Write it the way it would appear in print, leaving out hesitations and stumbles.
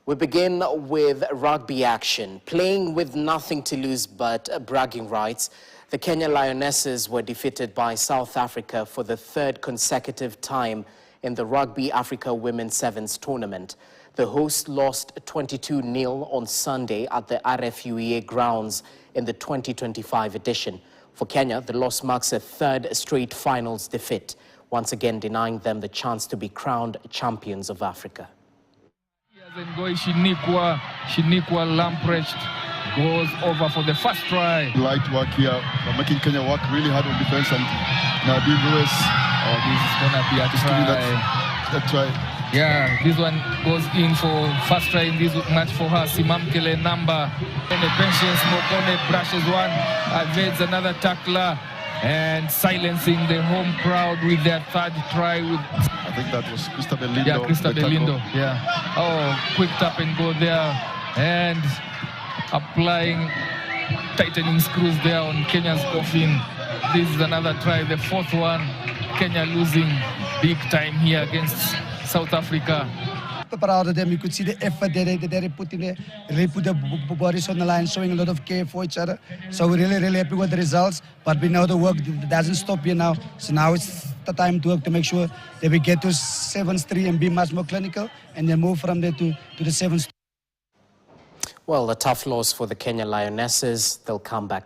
We begin with rugby action. Playing with nothing to lose but bragging rights, the Kenya Lionesses were defeated by South Africa for the third consecutive time in the Rugby Africa Women's Sevens tournament. The hosts lost 22-0 on Sunday at the RFUEA grounds in the 2025 edition. For Kenya, the loss marks a third straight finals defeat, once again denying them the chance to be crowned champions of Africa. Shinikwa Lamprecht goes over for the first try. Light work here, making Kenya work really hard on defense, and Nadim Lewis. Oh, this is gonna be a try. That try. Yeah, this one goes in for first try in this match for her. Simamkele number. And the Patience Mokone brushes one, evades another tackler, and silencing the home crowd with their third try. I think that was Krista Belindo. Yeah, Krista Belindo. Yeah. Oh, quick tap and go there, and applying tightening screws there on Kenya's coffin. This is another try, the fourth one. Kenya losing big time here against South Africa. Proud of them. You could see the effort that they put in there. They put the bodies on the line, showing a lot of care for each other. So we're really happy with the results. But we know the work doesn't stop here now. So now it's the time to work to make sure that we get to 7-3 and be much more clinical, and then move from there to the 7th. Well, a tough loss for the Kenya Lionesses. They'll come back.